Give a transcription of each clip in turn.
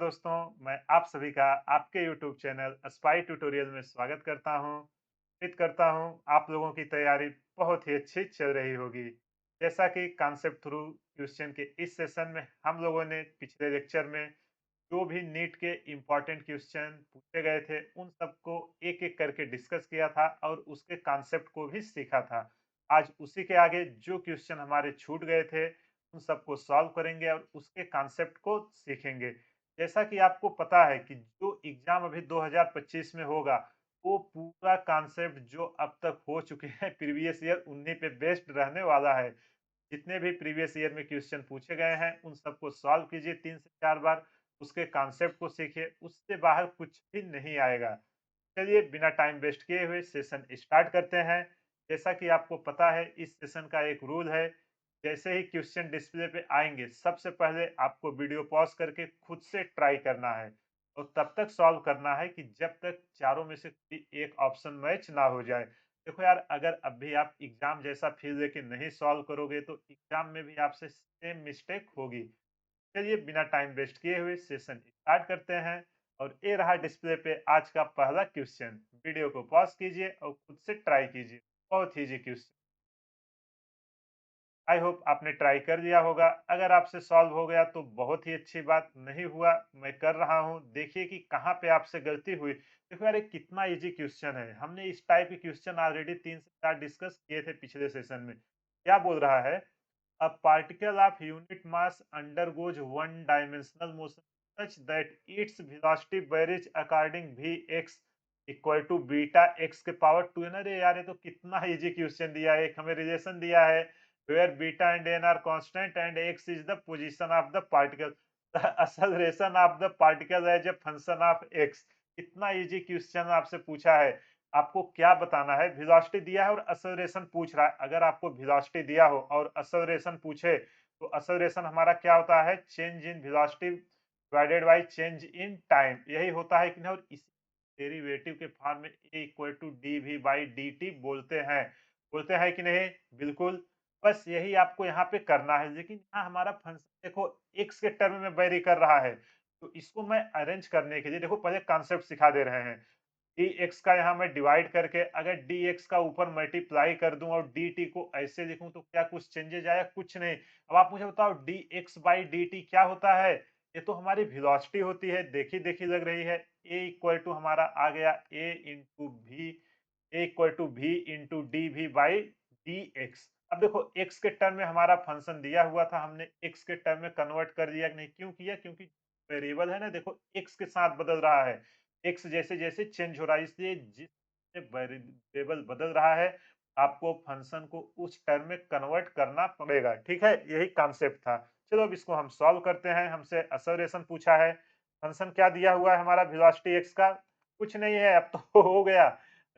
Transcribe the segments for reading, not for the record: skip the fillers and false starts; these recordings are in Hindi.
दोस्तों, मैं आप सभी का आपके YouTube चैनल स्पाई ट्यूटोरियल में स्वागत करता हूं। उम्मीद करता हूं आप लोगों की तैयारी बहुत ही अच्छी चल रही होगी। जैसा कि कॉन्सेप्ट थ्रू क्वेश्चन के इस सेशन में हम लोगों ने पिछले लेक्चर में जो भी नीट के इम्पोर्टेंट क्वेश्चन पूछे गए थे उन सबको एक एक करके डिस्कस किया था और उसके कॉन्सेप्ट को भी सीखा था। आज उसी के आगे जो क्वेश्चन हमारे छूट गए थे उन सबको सॉल्व करेंगे और उसके कॉन्सेप्ट को सीखेंगे। जैसा कि आपको पता है कि जो एग्जाम अभी 2025 में होगा वो पूरा कॉन्सेप्ट जो अब तक हो चुके हैं प्रीवियस ईयर उन्हीं पे बेस्ड रहने वाला है। जितने भी प्रीवियस ईयर में क्वेश्चन पूछे गए हैं उन सबको सॉल्व कीजिए 3 से 4 बार, उसके कॉन्सेप्ट को सीखिए, उससे बाहर कुछ भी नहीं आएगा। चलिए बिना टाइम वेस्ट किए हुए सेशन स्टार्ट करते हैं। जैसा कि आपको पता है इस सेशन का एक रूल है, जैसे ही क्वेश्चन डिस्प्ले पे आएंगे सबसे पहले आपको वीडियो पॉज करके खुद से ट्राई करना है और तब तक सॉल्व करना है कि जब तक चारों में से कोई एक ऑप्शन मैच ना हो जाए। देखो यार, अगर अभी आप एग्जाम जैसा फील लेके नहीं सॉल्व करोगे तो एग्जाम में भी आपसे सेम मिस्टेक होगी। चलिए बिना टाइम वेस्ट किए हुए सेशन स्टार्ट करते हैं और ये रहा डिस्प्ले पे आज का पहला क्वेश्चन। वीडियो को पॉज कीजिए और खुद से ट्राई कीजिए। बहुत इजी क्वेश्चन। आई होप आपने ट्राई कर लिया होगा। अगर आपसे सॉल्व हो गया तो बहुत ही अच्छी बात, नहीं हुआ मैं कर रहा हूँ, देखिए कि कहाँ पे आपसे गलती हुई। देखो यार, ये कितना इजी क्वेश्चन है। हमने इस टाइप के क्वेश्चन ऑलरेडी 3 से 4 डिस्कस किए थे पिछले सेशन में। क्या बोल रहा है? A particle of unit mass undergoes one-dimensional motion such that its velocity varies according Vx equal to beta x के पावर 2 n। अरे यार, ये तो कितना इजी क्वेश्चन दिया है। एक हमें रिलेशन दिया है where beta and n are constant and x is the position of the particle, the acceleration of the particle as a function of x। इतना इजी क्वेश्चन आपसे पूछा है, आपको क्या बताना है? वेलोसिटी दिया है और एक्सेलरेशन पूछ रहा है। अगर आपको वेलोसिटी दिया हो और एक्सेलरेशन पूछे तो एक्सेलरेशन हमारा क्या होता है? Change in velocity divided by change in time, यही होता है कि नहीं? और इसी डेरिवेटिव के फॉर्म में a equal to d v by d t बोलते हैं कि नहीं? बिल्कुल। बस यही आपको यहाँ पे करना है, लेकिन यहाँ हमारा फंक्शन देखो x के टर्म में वेरी कर रहा है, तो इसको मैं अरेंज करने के लिए देखो पहले कॉन्सेप्ट सिखा दे रहे हैं। dx का यहाँ मैं डिवाइड करके अगर dx का ऊपर मल्टीप्लाई कर दूं और dt को ऐसे लिखूं तो क्या कुछ चेंजेज आया? कुछ नहीं। अब आप मुझे बताओ dx बाई dt क्या होता है? ये तो हमारी वेलोसिटी होती है। देखी देखी लग रही है। a इक्वल टू हमारा आ गया a into v, a equal to v into d v by d x. अब देखो x के टर्म में हमारा फंक्शन दिया हुआ था, हमने x के टर्म में कन्वर्ट कर दिया। नहीं, क्यों किया? क्योंकि वेरिएबल है ना, देखो x के साथ बदल रहा है। x जैसे जैसे चेंज हो रहा है, इसलिए जिस वेरिएबल बदल रहा है आपको फंक्शन को उस टर्म में कन्वर्ट करना पड़ेगा। ठीक है, यही कॉन्सेप्ट था। चलो अब इसको हम सॉल्व करते हैं। हमसे एक्सेलरेशन पूछा है, फंक्शन क्या दिया हुआ है हमारा? वेलोसिटी x का कुछ नहीं है। अब तो हो गया।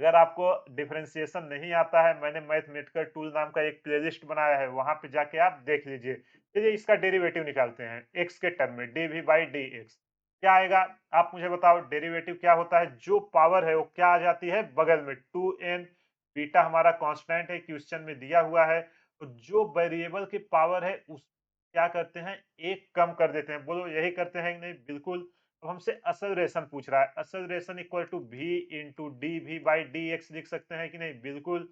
अगर आपको डिफरेंशिएशन नहीं आता है, मैंने मैथमेटिकल टूल नाम का एक प्लेलिस्ट बनाया है, वहां पे जाके आप देख लीजिए। चलिए इसका डेरिवेटिव निकालते हैं x के टर्म में, d v by d x. क्या आएगा? आप मुझे बताओ डेरिवेटिव क्या होता है? जो पावर है वो क्या आ जाती है बगल में? 2n। बीटा हमारा कांस्टेंट है, क्वेश्चन में दिया हुआ है। तो जो वेरिएबल की पावर है उस क्या करते हैं? एक कम कर देते हैं। बोलो यही करते हैं कि नहीं? बिल्कुल। तो हमसे एक्सेलरेशन पूछ रहा है। Acceleration equal to v into d v by d x लिख सकते हैं कि नहीं? बिल्कुल।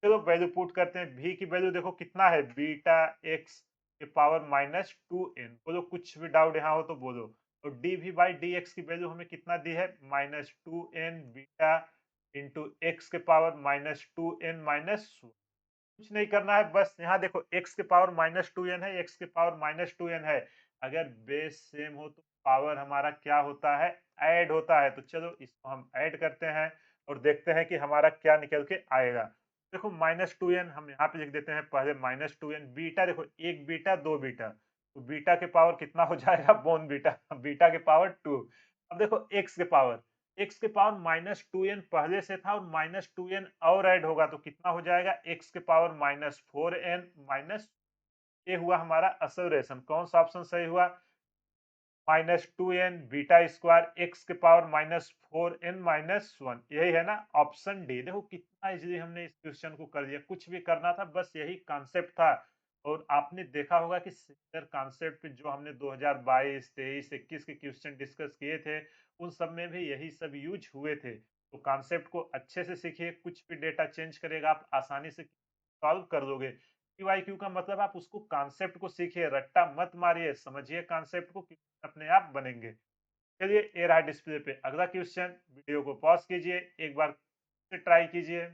चलो वैल्यू पुट करते हैं। v की वैल्यू देखो कितना है? बीटा x के पावर माइनस 2n। बोलो कुछ भी डाउट यहाँ हो तो बोलो। तो d v by d x की वैल्यू हमें कितना दी है? Minus 2n beta into x के पावर माइनस 2n माइनस। कुछ नहीं करना है, बस यहाँ देखो x के पावर माइनस 2n है, x के पावर माइनस 2n है। अगर बेस सेम हो तो पावर हमारा क्या होता है? ऐड होता है। तो चलो इसको हम ऐड करते हैं और देखते हैं कि हमारा क्या निकल के आएगा। देखो माइनस 2n हम यहाँ पे लिख देते हैं पहले। माइनस 2n बीटा, देखो एक बीटा दो बीटा, तो बीटा के पावर कितना हो जाएगा? बोन बीटा, बीटा के पावर 2। अब देखो एक्स के पावर माइनस 2n पहले से था और माइनस 2n और ऐड होगा तो कितना हो जाएगा? एक्स के पावर माइनस 4n माइनस। ये हुआ हमारा एक्सेलरेशन। कौन सा ऑप्शन सही हुआ? Minus 2n beta square x के पावर माइनस 4n माइनस 1, यही है ना ऑप्शन डी। देखो कितना इजीली हमने इस क्वेश्चन को कर दिया। कुछ भी करना था, बस यही कॉन्सेप्ट था। और आपने देखा होगा कि सिमिलर कॉन्सेप्ट पे जो हमने 2022, 23, 21 के क्वेश्चन डिस्कस किए थे, उन सब में भी यही सब यूज हुए थे। तो कॉन्सेप्ट को अच्छे से सीखिए, कुछ भी डेटा चेंज करेगा आप आसानी से सॉल्व कर लोगे। पीवाईक्यू का मतलब आप उसको कॉन्सेप्ट को सीखिए, रट्टा मत मारिए, समझिए कॉन्सेप्ट को, अपने आप बनेंगे। चलिए ये रहा डिस्प्ले पे अगला क्वेश्चन, वीडियो को पॉज कीजिए, एक बार ट्राई कीजिए।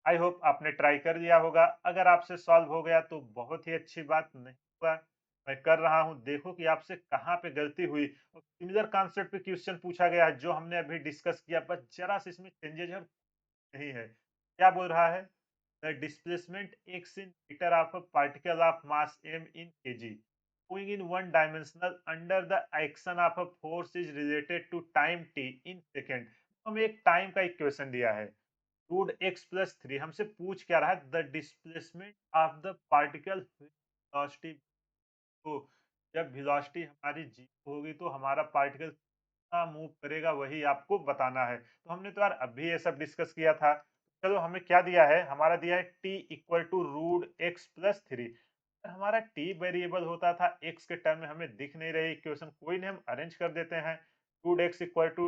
आई होप आपने ट्राई कर लिया होगा। अगर आपसे सॉल्व हो गया तो बहुत ही अच्छी बात, नहीं हुआ मैं कर रहा हूँ, देखो कि आपसे कहाँ पे गलती हुई। और सिमिलर कॉन्सेप्ट पे क्वेश्चन पूछा गया है जो हमने अभी डिस्कस किया, बस जरा से इसमें चेंजेज है, नहीं है। क्या बोल रहा है? The displacement x in metre of a particle of mass m in kg going in one dimensional under the action of a force is related to time t in second. हमें एक टाइम का इक्वेशन दिया है, रूट एक्स प्लस थ्री। हमसे पूछ क्या रहा है? The displacement of the particle velocity. तो जब वेलोसिटी हमारी जीरो होगी तो हमारा पार्टिकल कितना मूव करेगा वही आपको बताना है। तो हमने तो यार अभी ये सब डिस्कस किया था। चलो हमें क्या दिया है? हमारा दिया है t equal to root x plus three. हमारा t वेरिएबल होता था, x के टर्म में हमें दिख नहीं रही इक्वेशन, कोई नहीं, हम अरेंज कर देते हैं। रूट एक्स इक्वल टू,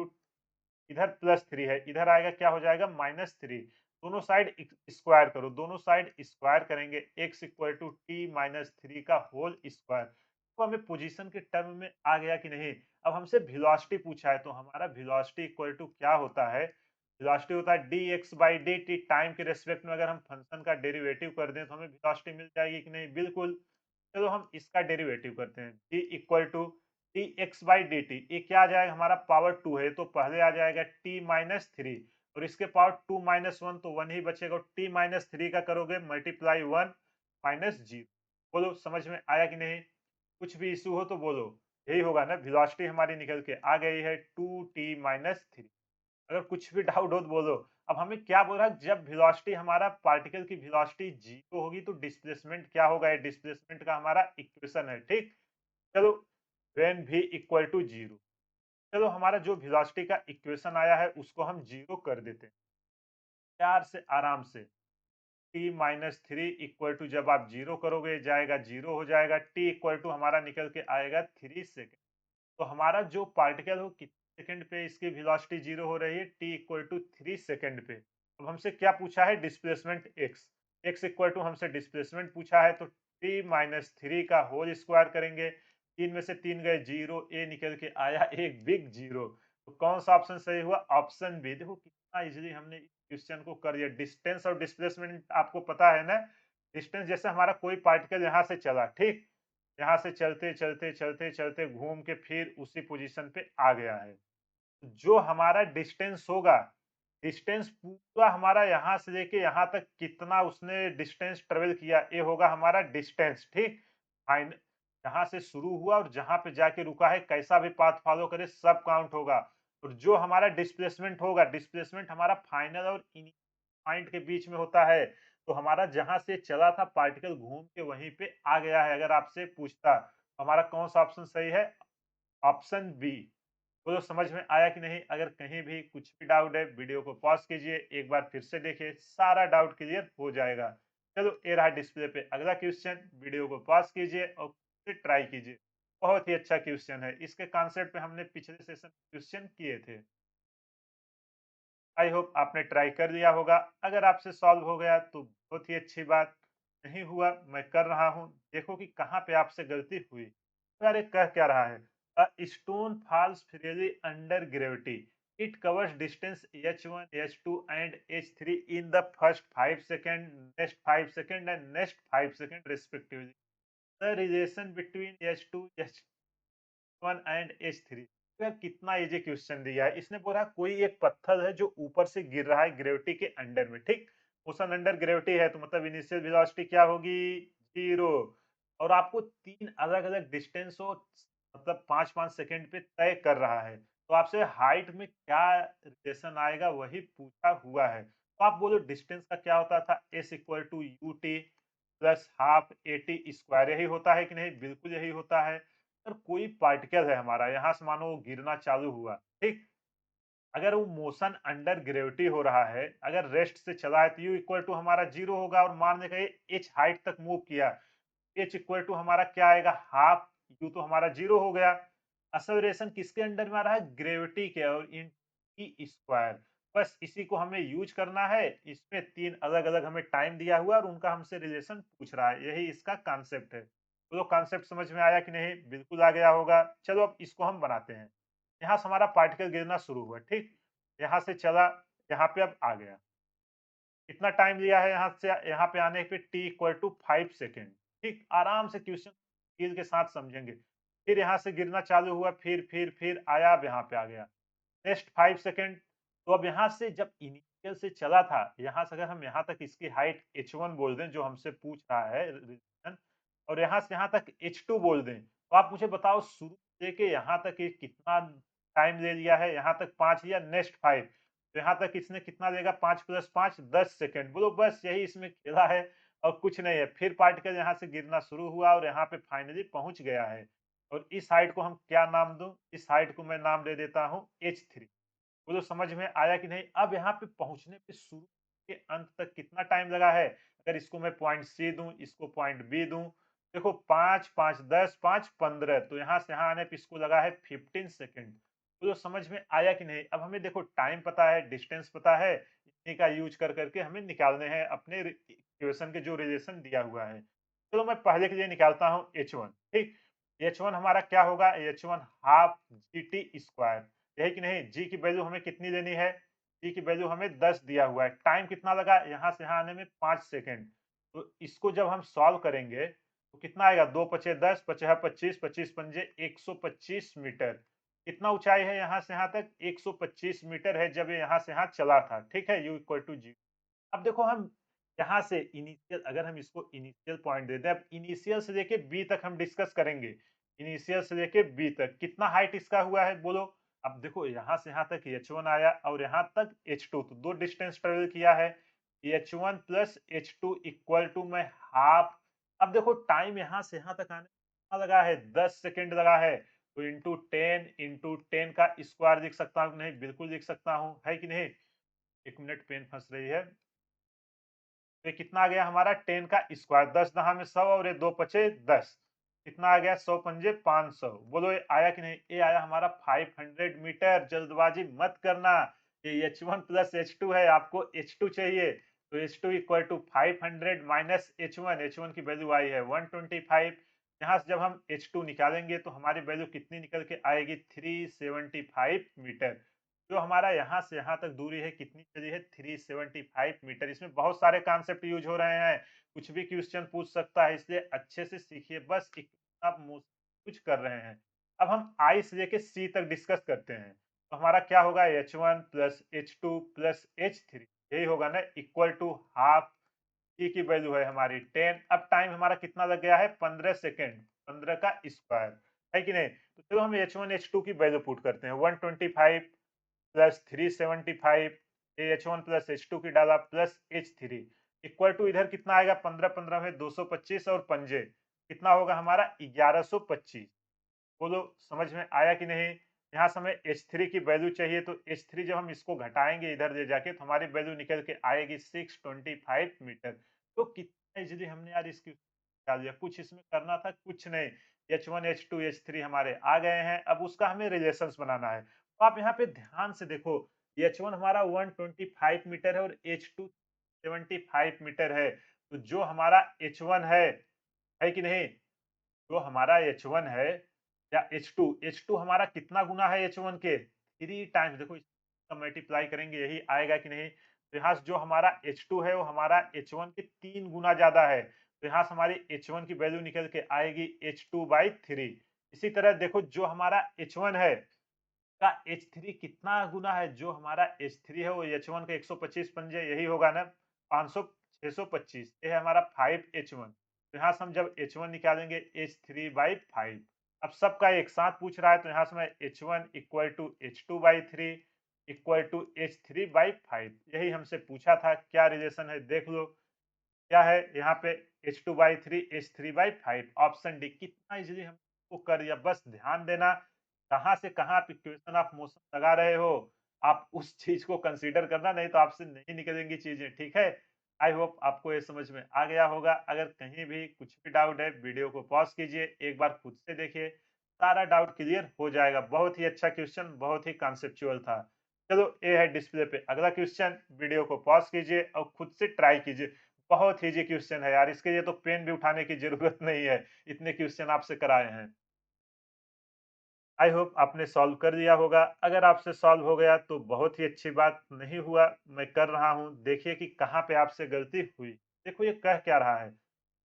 इधर प्लस थ्री है, इधर आएगा क्या हो जाएगा? Minus three. दोनों साइड स्क्वायर करो, दोनों साइड स्क्वायर करेंगे, x equal to t minus three का होल स्क्वायर। तो हमें पोजीशन के टर्म में आ गया कि नहीं? अब हमसे वेलोसिटी पूछा है, तो हमारा वेलोसिटी इक्वल टू क्या होता है? वेलोसिटी होता है D x by d T. Time के रेस्पेक्ट में अगर हम फंक्शन का डेरिवेटिव कर दें तो हमें वेलोसिटी मिल जाएगी कि नहीं? बिल्कुल। चलो हम इसका डेरिवेटिव करते हैं, d equal to d x by d t. ये क्या आ जाएगा? हमारा पावर टू है तो पहले आ जाएगा टी माइनस थ्री, और इसके पावर टू माइनस वन तो वन ही बचेगा। टी माइनस थ्री का करोगे मल्टीप्लाई वन माइनस जीरो। बोलो समझ में आया कि नहीं? कुछ भी इशू हो तो बोलो। यही होगा ना, वेलोसिटी हमारी निकल के आ गई है टू टी माइनस थ्री। अगर कुछ भी डाउट हो तो बोलो। अब हमें क्या बोल रहा है? जब वेलोसिटी, हमारा पार्टिकल की वेलोसिटी जीरो होगी तो डिस्प्लेसमेंट क्या होगा? ये डिस्प्लेसमेंट का हमारा इक्वेशन है, ठीक। चलो, when v equal to zero. चलो हमारा जो वेलोसिटी का इक्वेशन आया है उसको हम जीरो कर देते हैं प्यार से, आराम से। t minus three equal to, जब आप जीरो करोगे जाएगा जीरो हो जाएगा, t इक्वल टू हमारा निकल के आएगा थ्री सेकेंड। तो हमारा जो पार्टिकल हो कितने सेकंड पे इसकी वेलोसिटी जीरो हो रही है? t equal to three second पे। अब हमसे क्या पूछा है? Displacement x। x equal to हमसे डिस्प्लेसमेंट पूछा है तो t माइनस थ्री का होल स्क्वायर करेंगे। तीन में से तीन गए जीरो, ए निकल के आया एक बिग जीरो। तो कौन सा ऑप्शन सही हुआ? Option B. देखो कितना इजीली हमने क्वेश्चन को कर दिया। डिस्टेंस और डिस्प्लेसमेंट आपको पता है ना? डिस्टेंस जैसे हमारा कोई पार्टिकल यहाँ से चला, ठीक, यहाँ से चलते चलते चलते चलते घूम के फिर उसी पोजीशन पे आ गया है। जो हमारा डिस्टेंस होगा, डिस्टेंस पूरा हमारा यहाँ से लेके यहाँ तक कितना उसने डिस्टेंस ट्रेवल किया, ये होगा हमारा डिस्टेंस, ठीक। फाइन, जहाँ से शुरू हुआ और जहाँ पे जाके रुका है, कैसा भी पाथ फॉलो करे सब काउंट होगा। और जो हमारा डिस्प्लेसमेंट होगा, डिस्प्लेसमेंट हमारा फाइनल और पॉइंट के बीच में होता है। तो हमारा जहाँ से चला था पार्टिकल घूम के वहीं पे आ गया है। अगर आपसे पूछता तो हमारा कौन सा ऑप्शन सही है? Option B. बोलो समझ में आया कि नहीं? अगर कहीं भी कुछ भी डाउट है वीडियो को पॉज कीजिए, एक बार फिर से देखिए, सारा डाउट क्लियर हो जाएगा। चलो ये रहा डिस्प्ले पे अगला क्वेश्चन, वीडियो को पॉज कीजिए और फिर ट्राई कीजिए। बहुत ही अच्छा क्वेश्चन है, इसके कॉन्सेप्ट पे हमने पिछले सेशन क्वेश्चन किए थे। आई होप आपने ट्राई कर लिया होगा। अगर आपसे सॉल्व हो गया तो बहुत ही अच्छी बात, नहीं हुआ मैं कर रहा हूँ, देखो कि कहाँ पे आपसे गलती हुई। तो यार ये कह क्या रहा है? A stone falls freely under gravity, it covers distance h1 h2 and h3 in the first 5 second, next 5 second and next 5 second respectively. The relation between h2 one and H three. तो यार कितना इजी क्वेश्चन दिया है। इसने बोला कोई एक पत्थर है जो ऊपर से गिर रहा है ग्रेविटी के अंडर में, ठीक। मोशन अंडर ग्रेविटी है तो मतलब इनिशियल वेलोसिटी क्या होगी? जीरो। और आपको तीन अलग अलग डिस्टेंस हो, मतलब पांच पांच सेकंड पे तय कर रहा है। तो आपसे हाइट में क्या रिलेशन आएगा वही पूछा हुआ है। तो आप बोलो डिस्टेंस का क्या होता था? S equal to u t plus half a t square. यही होता है कि नहीं? बिल्कुल यही होता है। अगर कोई पार्टिकल है हमारा, यहाँ से मानो वो गिरना चालू हुआ, ठीक, अगर वो मोशन अंडर ग्रेविटी हो रहा है, अगर रेस्ट से चला है तो यू इक्वल टू हमारा 0 होगा और मान लें कि एच हाइट तक मूव किया, एच इक्वल टू हमारा क्या आएगा हाफ, यू तो हमारा 0 हो गया। एक्सेलरेशन किसके अंडर में आ रहा है? ग्रेविटी के, और इन ई स्क्वायर। बस इसी को हमें यूज करना है। इसमें 3 अलग-अलग हमें टाइम दिया हुआ है और उनका हमसे रिलेशन पूछ रहा है। यही इसका कॉन्सेप्ट है। तो कॉन्सेप्ट समझ में आया कि नहीं? बिल्कुल आ गया होगा। चलो अब इसको हम बनाते हैं। यहाँ से हमारा पार्टिकल गिरना शुरू हुआ, ठीक? यहाँ से चला, यहाँ पे अब आ गया। कितना टाइम लिया है यहाँ से यहाँ पे आने पे? t equal to 5 second. ठीक, आराम से क्वेश्चन फील के साथ समझेंगे। फिर यहाँ से गिरना चालू हुआ, फिर आया, अब यहाँ पे आ गया। Next 5 second. तो अब यहाँ से जब इनिशियल से चला था, यहाँ से अगर हम यहाँ तक इसकी हाइट h1 बोल दें जो हमसे पूछ रहा है रीजन, और यहाँ से यहाँ तक h2 बोल दें, तो आप मुझे बताओ शुरू से लेके यहाँ तक ये कितना टाइम ले लिया है? यहाँ तक 5 लिया, नेक्स्ट 5, तो यहाँ तक इसने कितना लेगा? 5 + 5 10 सेकंड। बोलो बस यही इसमें खेला है और कुछ नहीं है। फिर पार्टिकल यहाँ से गिरना शुरू हुआ और यहाँ पे फाइनली पहुँच गया है। और इस हाइट को हम क्या नाम दूँ? इस हाइट को मैं नाम दे देता हूँ h3। बोलो समझ में आया कि नहीं? अब यहाँ पे पहुँचने पे शुरू के अंत तक कितना टाइम लगा है? अगर इसको मैं पॉइंट सी दूँ, इसको पॉइंट बी दूँ, देखो 5, 5 10, 5 15, तो यहाँ से यहाँ आने पे इसको लगा है 15 सेकंड। बोलो समझ में आया कि नहीं? अब हमें देखो टाइम पता है, डिस्टेंस पता है, इतने का यूज़ कर के हमें निकालने हैं अपने इक्वेशन के जो रिलेशन दिया हुआ है। चलो मैं पहले के लिए निकालता हूँ h1, ठीक? h1 हमारा क्या होगा? h1 हाफ gt स्क्वायर, यही कि नहीं? जी की वैल्यू हमें कितनी लेनी है? जी की वैल्यू हमें 10 दिया हुआ है। टाइम कितना लगा? यहाँ से यहाँ आने में 5 सेकंड। तो इसको जब हम सॉल्व करेंगे तो कितना आएगा? 2 पचे 10, पचे 25, 25 पंजे 125 मीटर। कितना ऊंचाई है यहाँ से यहाँ तक? 125 मीटर है जब ये यहाँ से यहाँ चला था। ठीक है, u इक्वल टू जी। अब देखो हम यहाँ से इनिशियल, अगर हम इसको इनिशियल पॉइंट दे दें, अब इनिशियल से लेके बी तक हम डिस्कस करेंगे। इनिशियल से लेके बी तक कितना हाइट इसका हुआ है बोलो? अब देखो यहाँ से यहाँ तक h1 आया और यहाँ तक h2, तो दो डिस्टेंस ट्रेवल किया है। h1 प्लस h2 इक्वल टू मैं हाफ। अब देखो टाइम यहाँ से यहाँ तक आने में कितना लगा है? 10 सेकेंड लगा है। तो इंटू 10 का स्क्वायर लिख सकता हूँ कि नहीं? बिल्कुल लिख सकता हूँ, है कि नहीं? 1 मिनट, पेन फंस रही है। तो ये कितना आ गया हमारा? 10 का स्क्वायर, 10 दहा में 100 और ये 2 पचे 10, कितना आ गया? 100 पंजे 500। बोलो ये आया कि नहीं? ये आया हमारा 500 मीटर। जल्दबाजी मत करना, ये h1 प्लस h2 है, आपको h2 चाहिए। तो h2 equal to 500 minus h1, h1 की वैल्यू आई है 125। यहाँ से जब हम h2 निकालेंगे तो हमारी वैल्यू कितनी निकल के आएगी? 375 मीटर। जो हमारा यहाँ से यहाँ तक दूरी है कितनी चली है? 375 मीटर। इसमें बहुत सारे कॉन्सेप्ट यूज हो रहे हैं, कुछ भी क्वेश्चन पूछ सकता है, इसलिए अच्छे से सीखिए। बस आप कुछ कर रहे हैं। अब हम आई से लेके सी तक डिस्कस करते हैं। तो हमारा क्या होगा? h1 प्लस h2 प्लस h3, यही होगा ना, इक्वल टू हाफ। ई की वैल्यू है हमारी 10। अब टाइम हमारा कितना लग गया है? 15 सेकेंड, 15 का स्क्वायर, है कि नहीं? तो चलो हम h1 h2 की वैल्यू पुट करते हैं। 125 प्लस 375, h1 प्लस h2 की डाला प्लस h3 इक्वल टू, इधर कितना आएगा? 15 15 में 225 और पंजे कितना होगा हमारा? 1125। बोलो समझ में आया कि नहीं? यहाँ से हमें h3 की वैल्यू चाहिए, तो h3 जब हम इसको घटाएंगे इधर ले जाके तो हमारी वैल्यू निकल के आएगी 625 मीटर। तो कितना इजीली हमने यार इसकी निकाल लिया। कुछ इसमें करना था? कुछ नहीं। h1 h2 h3 हमारे आ गए हैं। अब उसका हमें रिलेशंस बनाना है। तो आप यहाँ पे ध्यान से देखो, h1 हमारा 125 मीटर है और h2 75 मीटर है। तो जो हमारा h1 है कि नहीं? जो हमारा h1 है या h2 हमारा कितना गुना है h1 के? 3 टाइम्स। देखो इसका मल्टीप्लाई करेंगे यही आएगा कि नहीं? तो यहाँ से जो हमारा h2 है वो हमारा h1 के 3 गुना ज्यादा है। तो यहाँ से हमारी h1 की वैल्यू निकल के आएगी h2/3। इसी तरह देखो जो हमारा h1 है का h3 कितना गुना है? जो हमारा h3 है वो h1 का 125 पंजे, यही होगा ना, 500 625, ये है हमारा 5h1। तो यहाँ से हम जब h1 निकालेंगे h3/5। अब सबका एक साथ पूछ रहा है तो यहाँ से मैं h1 equal to h2/3 equal to h3/5, यही हमसे पूछा था। क्या रिलेशन है देख लो, क्या है यहाँ पे? h2/3 h3/5, option D. कितना इजीली हमको कर दिया। बस ध्यान देना, कहाँ से कहाँ आप इक्वेशन ऑफ मोशन लगा रहे हो। आप उस चीज़ को कंसीडर करना, नहीं तो आपसे नहीं निकलेंगी चीज़ें, ठीक है? आई होप आपको ये समझ में आ गया होगा। अगर कहीं भी कुछ भी डाउट है, वीडियो को पॉज़ कीजिए, एक बार खुद से देखिए, सारा डाउट क्लियर हो जाएगा। बहुत ही अच्छा क्वेश्चन, बहुत ही कॉन्सेप्चुअल था। चलो ये है डिस्प्ले पे अगला क्वेश्चन, वीडियो को पॉज़ कीजिए और खुद से ट्राई कीजिए। बहुत ईज़ी क्वेश्चन है यार, इसके लिए तो पेन भी उठाने की ज़रूरत नहीं है, इतने क्वेश्चन आपसे कराए हैं। आई होप आपने सॉल्व कर लिया होगा। अगर आपसे सॉल्व हो गया तो बहुत ही अच्छी बात, नहीं हुआ मैं कर रहा हूँ, देखिए कि कहाँ पे आपसे गलती हुई। देखो ये कह क्या रहा है,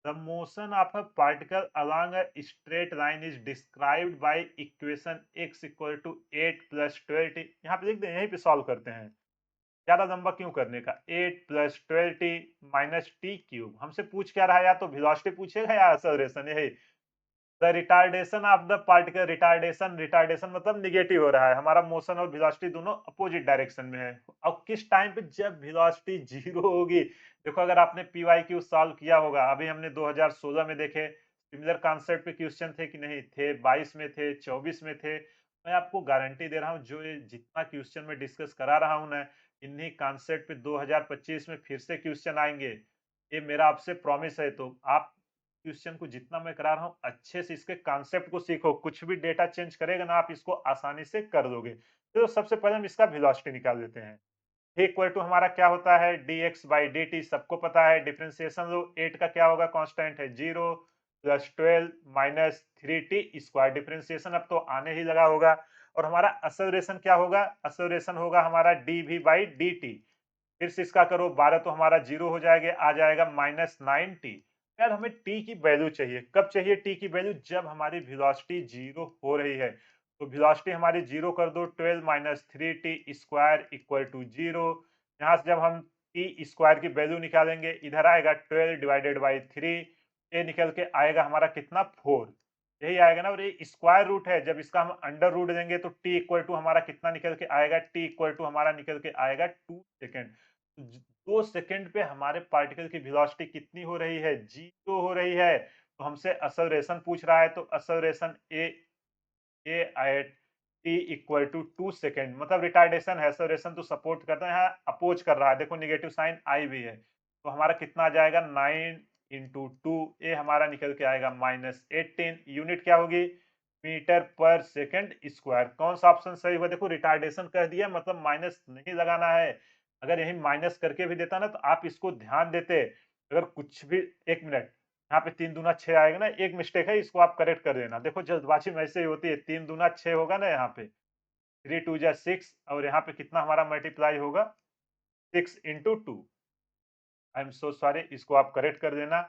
the motion of a particle along a straight line is described by equation x equal to 8 plus 12t। यहाँ पे लिख दें, यहीं पे सॉल्व करते हैं, ज्यादा लंबा क्यों करने का। 8 plus 12t minus T cube हमसे पूछ क्या रहा है, या तो वेलोसिटी पूछेगा या एक्सेलरेशन। यही the retardation of the particle, retardation, retardation मतलब निगेटिव हो रहा है, हमारा मोशन और वेलोसिटी दोनों अपोजिट डायरेक्शन में है। अब किस टाइम पे, जब वेलोसिटी जीरो होगी। देखो अगर आपने पीवाईक्यू सॉल्व किया होगा, अभी हमने 2016 में देखे, सिमिलर कॉन्सेप्ट पे क्वेश्चन थे कि नहीं थे, 22 में थे, 24 में थे। मैं आपको गारंटी दे रहा हूँ, जो ये जितना क्वेश्चन मैं डिस्कस करा रहा हूँ ना, इन्हीं कॉन्सेप्ट पे 2025 में फिर से क्वेश्चन आएंगे। ये मेरा आपसे प्रॉमिस है। तो आप क्वेश्चन को जितना मैं करा रहा हूँ, अच्छे से इसके कॉन्सेप्ट को सीखो। कुछ भी डेटा चेंज करेगा ना, आप इसको आसानी से कर दोगे। तो सबसे पहले हम इसका वेलोसिटी निकाल देते हैं। इक्वल टू हमारा क्या होता है, dx बाई dt, सबको पता है। डिफरेंशिएशन लो, 8 का क्या होगा, कांस्टेंट है 0 plus 12 minus 3t square. Differentiation अब तो आने ही लगा होगा। और हमारा एक्सेलरेशन क्या होगा, एक्सेलरेशन होगा हमारा dv बाई dt। फिर से इसका करो, 12 तो हमारा 0 हो जाएगा, आ जाएगा माइनस 9t। यार हमें t की वैल्यू चाहिए, कब चाहिए t की वैल्यू, जब हमारी वेलोसिटी 0 हो रही है। तो वेलोसिटी हमारी 0 कर दो, 12 minus 3t square equal to 0। यहाँ से जब हम टी स्क्वायर की वैल्यू निकालेंगे, इधर आएगा 12 डिवाइडेड बाई 3, ये निकल के आएगा हमारा कितना, 4। यही आएगा ना। और ये स्क्वायर रूट है, जब इसका हम अंडर रूट देंगे तो टी इक्वल टू हमारा कितना निकल के आएगा, टी इक्वल टू हमारा निकल के आएगा 2 सेकेंड। 2 सेकंड पे हमारे पार्टिकल की वेलोसिटी कितनी हो रही है, 0 हो रही है। तो हमसे एक्सेलरेशन पूछ रहा है, तो acceleration A at T equal to 2 second, मतलब रिटार्डेशन है। एक्सेलरेशन तो सपोर्ट करता है, यहाँ अपोज कर रहा है, देखो नेगेटिव साइन आई भी है। तो हमारा कितना आ जाएगा, 9 इंटू 2, ये हमारा निकल के आएगा माइनस 18। यूनिट क्या होगी, मीटर पर सेकंड स्क्वायर। कौन सा ऑप्शन सही हुआ, देखो रिटार्डेशन कह दिया, मतलब माइनस नहीं लगाना है। अगर यही माइनस करके भी देता ना, तो आप इसको ध्यान देते। अगर कुछ भी, एक मिनट, यहाँ पे 3 दूना 6 आएगा ना, एक मिस्टेक है, इसको आप करेक्ट कर देना। देखो जल्दबाजी में ऐसे ही होती है, 3 दूना 6 होगा ना यहाँ पे, 3 2 जा 6, और यहाँ पे कितना हमारा मल्टीप्लाई होगा, 6 into 2। I am so sorry, इसको आप करेक्ट कर देना।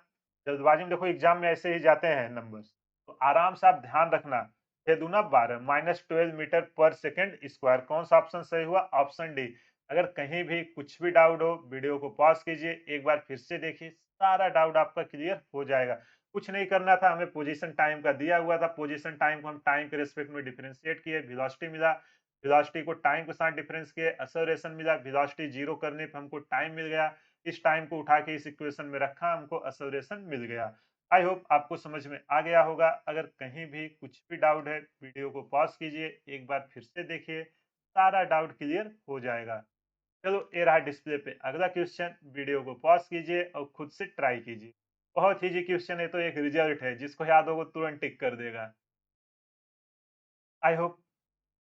जल्दबाजी में देखो एग्जाम में ऐसे ही जाते हैं नंबर्स, तो आराम से आप ध्यान रखना। 6 दूना 12 माइनस 12 मीटर पर सेकंड स्क्वायर। कौन सा ऑप्शन सही हुआ, ऑप्शन डी। अगर कहीं भी कुछ भी डाउट हो, वीडियो को पॉज कीजिए, एक बार फिर से देखिए, सारा डाउट आपका क्लियर हो जाएगा। कुछ नहीं करना था, हमें पोजीशन टाइम का दिया हुआ था, पोजीशन टाइम को हम टाइम के रिस्पेक्ट में डिफरेंशिएट किए, वेलोसिटी मिला, वेलोसिटी को टाइम के साथ डिफरेंस किए, एक्सेलरेशन मिला, वेलोसिटी जीरो करने पे हमको टाइम मिल गया, इस टाइम को उठा के इस इक्वेशन में रखा, हमको एक्सेलरेशन मिल गया। आई होप आपको समझ में आ गया होगा। अगर कहीं भी कुछ भी डाउट है, वीडियो को पॉज कीजिए, एक बार फिर से देखिए, सारा डाउट क्लियर हो जाएगा। चलो ये रहा डिस्प्ले पे अगला क्वेश्चन, वीडियो को पॉज कीजिए और खुद से ट्राई कीजिए। बहुत इजी क्वेश्चन है, तो एक रिजल्ट है, जिसको याद होगा तुरंत टिक कर देगा। आई होप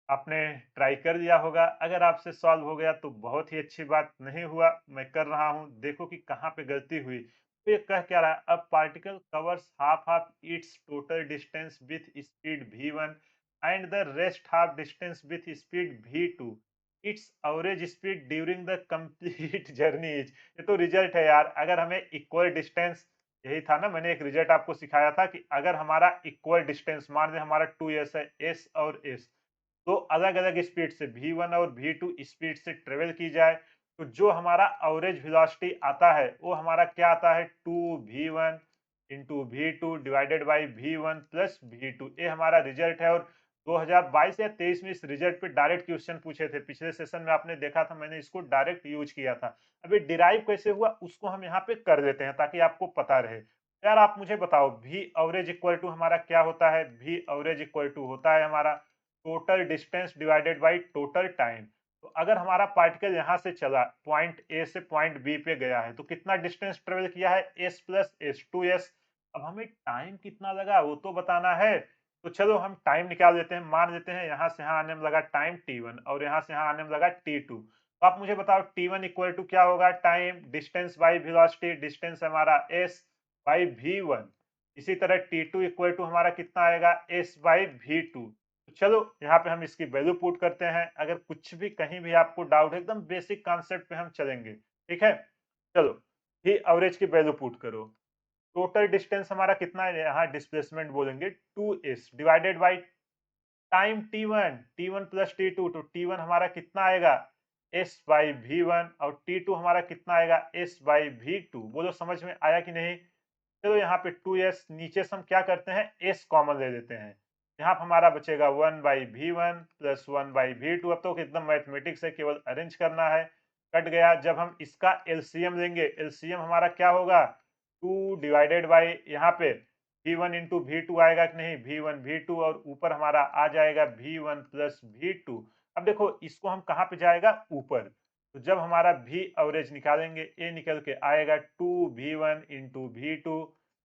आपने ट्राई कर लिया होगा। अगर आपसे सॉल्व हो गया तो बहुत ही अच्छी बात, नहीं हुआ मैं कर रहा हूँ, देखो कि कहाँ पे गलती हुई। तो ये कह क्या रहा है, अब particle covers half of its total distance with speed v1 and the rest half distance with speed v2। It's average speed during the complete journey is. ये तो रिजल्ट है यार। अगर हमें इक्वल डिस्टेंस, यही था ना, मैंने एक रिजल्ट आपको सिखाया था कि अगर हमारा इक्वल डिस्टेंस, मान लें हमारा 2s है, s और s, तो अलग-अलग स्पीड से v1 और v2 स्पीड से ट्रेवल की जाए, तो जो हमारा एवरेज वेलोसिटी आता है, वो हमारा क्या आता है, 2v1 into v2 divided by v1 plus v2। ये हमारा रिजल्ट है। और 2022 या 23 में इस रिजल्ट पे डायरेक्ट क्वेश्चन पूछे थे, पिछले सेशन में आपने देखा था, मैंने इसको डायरेक्ट यूज किया था। अभी डिराइव कैसे हुआ उसको हम यहाँ पे कर देते हैं, ताकि आपको पता रहे। यार आप मुझे बताओ, v एवरेज इक्वल टू हमारा क्या होता है, v एवरेज इक्वल टू होता है हमारा total distance divided by total time. तो अगर हमारा पार्टिकल यहाँ से चला पॉइंट ए से पॉइंट बी पे गया है तो कितना डिस्टेंस ट्रेवल किया है एस प्लस एस 2s। अब हमें टाइम कितना लगा वो तो बताना है। तो चलो हम टाइम निकाल देते हैं, मान लेते हैं यहाँ से यहाँ आने में लगा टाइम t1 और यहाँ से यहाँ आने में लगा t2। तो आप मुझे बताओ t1 इक्वल टू क्या होगा, time distance by velocity, distance हमारा s बाई v1। इसी तरह t2 इक्वल टू हमारा कितना आएगा s बाई v2। तो चलो यहाँ पे हम इसकी वैल्यू पुट करते हैं, अगर कुछ भी कहीं भी आपको डाउट है एकदम बेसिक कॉन्सेप्ट पे हम चलेंगे, ठीक है। चलो ही एवरेज की वैल्यू पुट करो। टोटल डिस्टेंस हमारा कितना है, यहाँ डिस्प्लेसमेंट बोलेंगे 2s divided by time t1 plus t2। तो t1 हमारा कितना आएगा s बाई v1 और t2 हमारा कितना आएगा s बाई v2। बोलो समझ में आया कि नहीं। चलो यहाँ पे 2s नीचे से हम क्या करते हैं s कॉमन ले लेते हैं, यहाँ पे हमारा बचेगा 1 by v1 plus 1 by v2। अब तो एकदम मैथमेटिक्स है, केवल अरेंज करना है। कट गया। जब हम इसका एलसीएम लेंगे, एलसीएम हमारा क्या होगा 2 डिवाइडेड बाई यहाँ पे v1 इंटू v2 आएगा कि नहीं, v1 v2 और ऊपर हमारा आ जाएगा v1 प्लस v2। अब देखो इसको हम कहाँ पे जाएगा ऊपर, तो जब हमारा v एवरेज निकालेंगे ये निकल के आएगा 2v1 into v2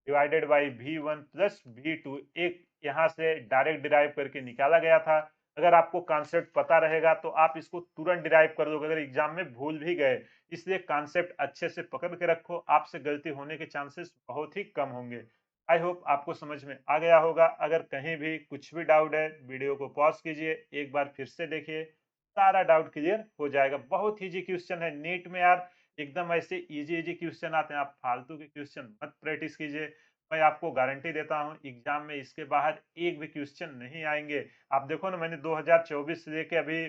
divided by v1 plus v2। एक यहाँ से डायरेक्ट डिराइव करके निकाला गया था। अगर आपको कॉन्सेप्ट पता रहेगा तो आप इसको तुरंत डिराइव कर दोगे, अगर एग्जाम में भूल भी गए। इसलिए कॉन्सेप्ट अच्छे से पकड़ के रखो, आपसे गलती होने के चांसेस बहुत ही कम होंगे। आई होप आपको समझ में आ गया होगा। अगर कहीं भी कुछ भी डाउट है वीडियो को पॉज कीजिए, एक बार फिर से देखिए, सारा डाउट क्लियर हो जाएगा। बहुत इजी क्वेश्चन है नीट में यार, एकदम ऐसे इजी इजी क्वेश्चन आते हैं, आप फालतू के क्वेश्चन मत प्रैक्टिस कीजिए। मैं आपको गारंटी देता हूँ एग्जाम में इसके बाहर एक भी क्वेश्चन नहीं आएंगे। आप देखो ना, मैंने 2024 से लेके अभी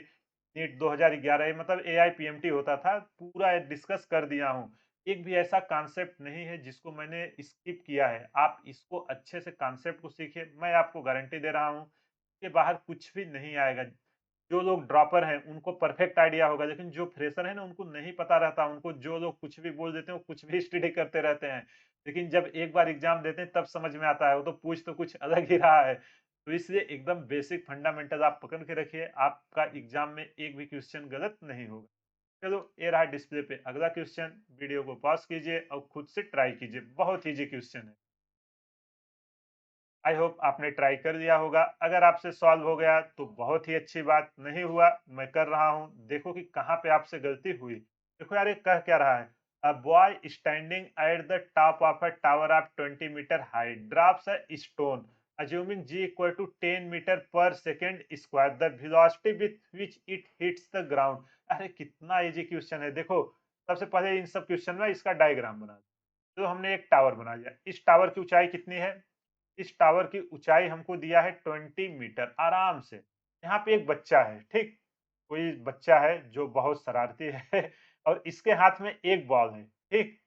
नीट 2011 मतलब एआईपीएमटी होता था, पूरा डिस्कस कर दिया हूँ। एक भी ऐसा कॉन्सेप्ट नहीं है जिसको मैंने स्किप किया है। आप इसको अच्छे से कॉन्सेप्ट को सीखिए, मैं आपको गारंटी दे रहा हूँ कि बाहर कुछ भी नहीं आएगा। जो लोग ड्रॉपर हैं उनको परफेक्ट आइडिया होगा, लेकिन जो फ्रेशर है ना उनको नहीं पता रहता। उनको जो लोग कुछ भी बोल देते हैं वो कुछ भी स्टडी करते रहते हैं, लेकिन जब एक बार एग्जाम देते हैं तब समझ में आता है, वो तो पूछ तो कुछ अलग ही रहा है। तो इसलिए एकदम बेसिक फंडामेंटल आप पकड़ के रखिए, आपका एग्जाम में एक भी क्वेश्चन गलत नहीं होगा। चलो ये रहा डिस्प्ले पे अगला क्वेश्चन, वीडियो को पॉज कीजिए और खुद से ट्राई कीजिए, बहुत इजी क्वेश्चन है। आई होप आपने ट्राई कर लिया होगा। अगर आपसे सॉल्व हो गया तो बहुत ही अच्छी बात, नहीं हुआ मैं कर रहा हूँ, देखो कि कहाँ पे आपसे गलती हुई। देखो यार ये कह क्या रहा है, a boy standing at the top of a tower of 20 meter height drops a stone assuming g equal to 10 meter per second square, the velocity with which it hits the ground। अरे कितना इजी क्वेश्चन है। देखो सबसे पहले इन सब क्वेश्चन में इसका डायग्राम बना, तो हमने एक टावर बना लिया। इस टावर की ऊंचाई कितनी है, इस टावर की ऊंचाई हमको दिया है 20 मीटर आराम से। यहाँ पे एक बच्चा है, ठीक, कोई बच्चा है जो बहुत शरारती है और इसके हाथ में एक बॉल है, ठीक।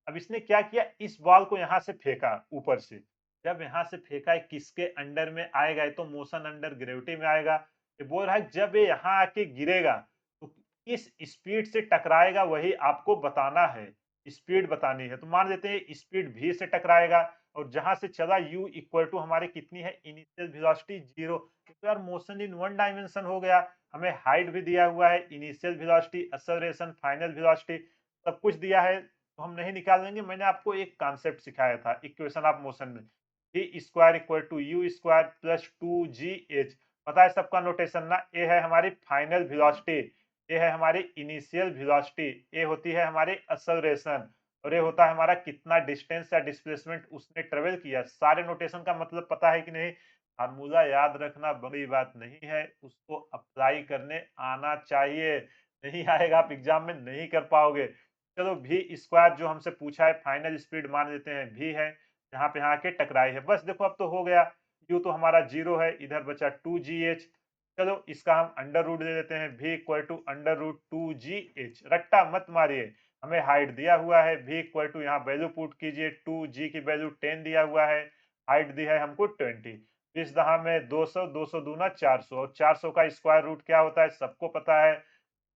अब इसने क्या किया, इस बॉल को यहाँ से फेंका ऊपर से। जब यहाँ से फेंका है किसके अंडर में आएगा, ये तो मोशन अंडर ग्रेविटी में आएगा। ये बोल रहा है जब ये यहाँ आके गिरेगा तो किस स्पीड से टकराएगा वही आपको बताना है, स्पीड बतानी है। तो मान लेते हैं स्पीड v से टकराएगा और जहां से चला u इक्वल टू हमारी कितनी है इनिशियल वेलोसिटी 0। तो यार मोशन इन वन डायमेंशन हो गया। हमें हाइट भी दिया हुआ है, initial velocity, acceleration, final velocity, सब कुछ दिया है। तो हम नहीं निकालेंगे, मैंने आपको एक कॉन्सेप्ट सिखाया था इक्वेशन ऑफ मोशन में, v square equal to u square plus 2gh। पता है सबका नोटेशन ना, ये है हमारी फाइनल वेलोसिटी, ये है हमारी इनिशियल वेलोसिटी, ये होती है हमारी एक्सेलरेशन और ये होता है हमारा कितना डिस्टेंस या डिस्प्लेसमेंट उसने ट्रेवल किया। सारे नोटेशन का मतलब पता है कि नहीं। फार्मूला याद रखना बड़ी बात नहीं है, उसको अप्लाई करने आना चाहिए। नहीं आएगा आप एग्जाम में नहीं कर पाओगे। चलो भी स्क्वायर जो हमसे पूछा है, फाइनल स्पीड मान लेते हैं भी है, जहाँ पे यहाँ के टकराई है। बस देखो अब तो हो गया, यू तो हमारा 0 है, इधर बचा 2gh। चलो इसका हम अंडर रूट दे देते हैं, v equal to under root 2gh। रट्टा मत मारिए, हमें हाइट दिया हुआ है, v इक्वल टू यहाँ वैल्यू पुट कीजिए, 2g की वैल्यू 10 दिया हुआ है, हाइट दी है हमको 20। इस दहा में 200, 200 दूना 400 और 400 का स्क्वायर रूट क्या होता है सबको पता है,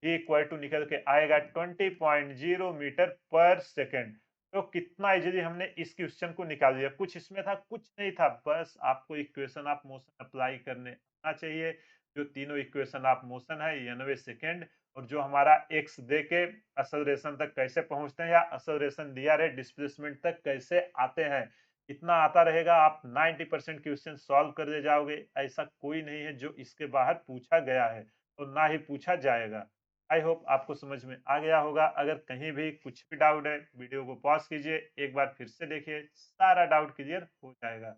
इक्वल टू निकल के आएगा 20.0 मीटर पर सेकेंड। तो कितना इजीली हमने इस क्वेश्चन को निकाल दिया, कुछ इसमें था कुछ नहीं था, बस आपको इक्वेशन ऑफ मोशन अप्लाई करने आना चाहिए। जो तीनों इक्वेशन ऑफ मोशन है 90 सेकेंड और जो हमारा एक्स दे के एक्सेलरेशन तक कैसे पहुंचते हैं या एक्सेलरेशन दिया रहे डिस्प्लेसमेंट तक कैसे आते हैं, इतना आता रहेगा आप 90% क्वेश्चन सॉल्व कर दे जाओगे। ऐसा कोई नहीं है जो इसके बाहर पूछा गया है और ना ही पूछा जाएगा। आई होप आपको समझ में आ गया होगा। अगर कहीं भी कुछ भी डाउट है, वीडियो को पॉज कीजिए, एक बार फिर से देखिए, सारा डाउट क्लियर हो जाएगा।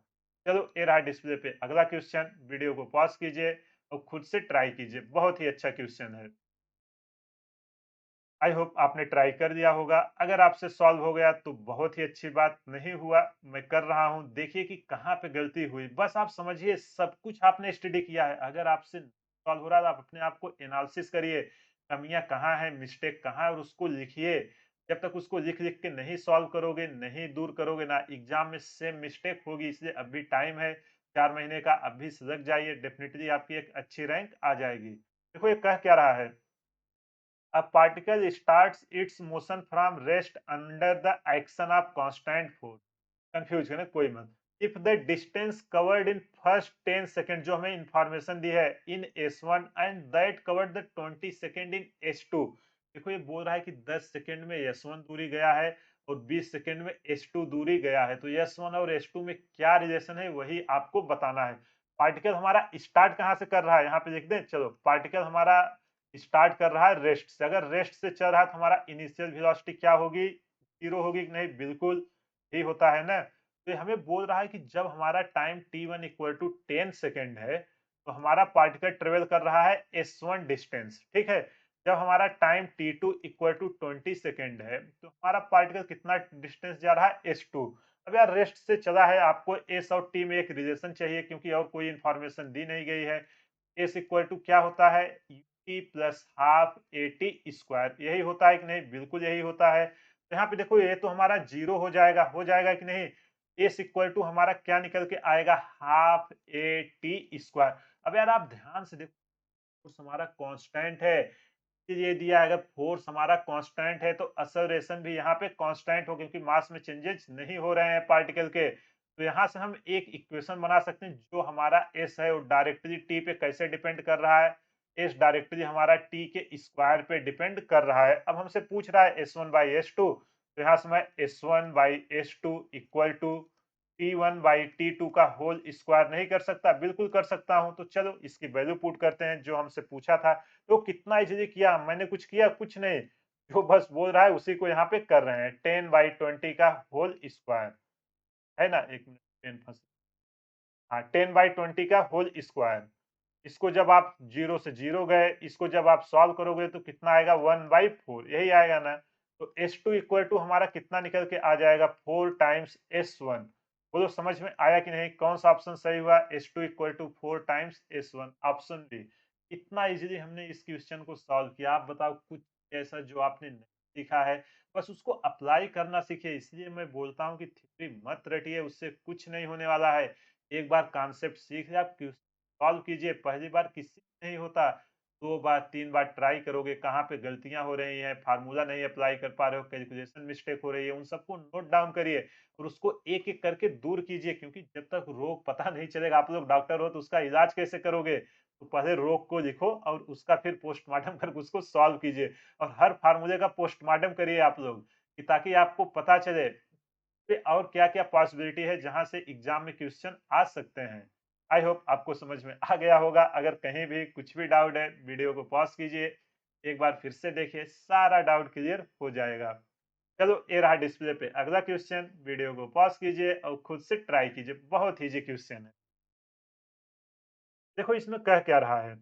चलो ये रहा डिस्प्ले पे अगला क्वेश्चन, वीडियो को पॉज कीजिए और खुद से ट्राई कीजिए, बहुत ही अच्छा क्वेश्चन है। आई होप आपने ट्राई कर दिया होगा। अगर आपसे सॉल्व हो गया तो बहुत ही अच्छी बात, नहीं हुआ मैं कर रहा हूँ, देखिए कि कहाँ पे गलती हुई। बस आप समझिए सब कुछ आपने स्टडी किया है। अगर आपसे सॉल्व हो रहा है तो आप अपने आप को एनालिसिस करिए, कमियां कहाँ है, मिस्टेक कहाँ है और उसको लिखिए। जब तक उसको लिख लिख के नहीं सॉल्व करोगे, नहीं दूर करोगे ना, एग्जाम में सेम मिस्टेक होगी। इसलिए अभी टाइम है 4 महीने का, अभी सजग जाइए, डेफिनेटली आपकी एक अच्छी रैंक आ जाएगी। देखो ये कह क्या रहा है, a particle starts its motion from rest under the action of constant force। Confuse है ना कोई मत। If the distance covered in first 10 second, जो हमें इंफॉर्मेशन दी है इन S1 and that covered the 20 second in S2। देखो ये बोल रहा है कि 10 सेकंड में S1 दूरी गया है और 20 सेकंड में S2 दूरी गया है, तो S1 और S2 में क्या रिलेशन है वही आपको बताना है। पार्टिकल हमारा स्टार्ट कहाँ से कर रहा है, यहाँ पे देख दें। चलो पार्टिकल हमारा स्टार्ट कर रहा है रेस्ट से। अगर रेस्ट से चल रहा है तो हमारा इनिशियल वेलोसिटी क्या होगी, जीरो होगी कि नहीं, बिल्कुल ही होता है ना। तो ये हमें बोल रहा है कि जब हमारा time t1 equal to 10 second है तो हमारा पार्टिकल ट्रेवल कर रहा है s1 डिस्टेंस, ठीक है। जब हमारा time t2 equal to 20 second है तो हमारा पार्टिकल कितना डिस्टेंस जा रहा है s2। अब यार रेस्ट से चला है, आपको s और t में एक रिलेशन चाहिए क्योंकि और कोई इंफॉर्मेशन दी नहीं गई है। एस इक्वल टू क्या होता है, UT plus half a t square, यही होता है कि नहीं, बिल्कुल यही होता है। तो यहाँ पे देखो ये तो हमारा जीरो हो जाएगा कि नहीं। एस इक्वल टू हमारा क्या निकल के आएगा, हाफ ए टी स्क्वायर। अब यार आप ध्यान से देखो, फोर्स हमारा कांस्टेंट है, ये दिया है, अगर फोर्स हमारा कांस्टेंट है तो एक्सेलरेशन भी यहाँ पे कांस्टेंट हो, क्योंकि मास में चेंजेस नहीं हो रहे हैं पार्टिकल के। तो यहाँ से हम एक इक्वेशन बना सकते हैं, जो हमारा एस है वो डायरेक्टली टी पे कैसे डिपेंड कर रहा है, एस डायरेक्टली हमारा टी के स्क्वायर पे डिपेंड कर रहा है। अब हमसे पूछ रहा है S one by S two, तो यहाँ से मैं S one by S two equal to T1 by T2 का होल स्क्वायर नहीं कर सकता, बिल्कुल कर सकता हूं। तो चलो इसकी वैल्यू पुट करते हैं जो हमसे पूछा था। तो कितना इजीली किया, मैंने कुछ किया कुछ नहीं, जो बस बोल रहा है उसी को यहाँ पे कर रहे हैं। 10/20 का होल स्क्वायर है ना, एक मिनट, 10 फंस, हाँ 10/20 का होल स्क्वायर। इसको जब आप जीरो से जीरो गए, इसको जब आप सॉल्व करोगे तो कितना आएगा, 1/4, यही आएगा ना। तो S2 इक्वल टू हमारा कितना निकल के आ जाएगा, 4 टाइम्स S1। बोलो समझ में आया कि नहीं, कौन सा ऑप्शन सही हुआ, S2 equal to 4 times S1, option B. इतना इजीली हमने इस क्वेश्चन को सॉल्व किया। आप बताओ कुछ ऐसा जो आपने नहीं सीखा है, बस उसको अप्लाई करना सीखिए। इसलिए मैं बोलता हूँ कि थ्योरी मत रटिए, उससे कुछ नहीं होने वाला है। एक बार कॉन्सेप्ट सीख लिया, आप सॉल्व कीजिए, पहली बार किसी से नहीं होता, 2 बार 3 बार ट्राई करोगे, कहाँ पे गलतियाँ हो रही हैं, फार्मूला नहीं अप्लाई कर पा रहे हो, कैलकुलेशन मिस्टेक हो रही है, उन सबको नोट डाउन करिए और उसको एक-एक करके दूर कीजिए। क्योंकि जब तक रोग पता नहीं चलेगा, आप लोग डॉक्टर हो तो उसका इलाज कैसे करोगे? तो पहले रोग को लिखो और उसका फिर पोस्टमार्टम करके उसको सॉल्व कीजिए और हर फार्मूले का पोस्टमार्टम करिए आप लोग, कि ताकि आपको पता चले पे और क्या-क्या पॉसिबिलिटी है जहां से एग्जाम में क्वेश्चन आ सकते हैं। आई होप आपको समझ में आ गया होगा। अगर कहीं भी कुछ भी डाउट है, वीडियो को पॉज कीजिए, एक बार फिर से देखिए, सारा डाउट क्लियर हो जाएगा। चलो ये रहा डिस्प्ले पे अगला क्वेश्चन, वीडियो को पॉज कीजिए और खुद से ट्राई कीजिए, बहुत इजी क्वेश्चन है। देखो इसमें कह क्या रहा है,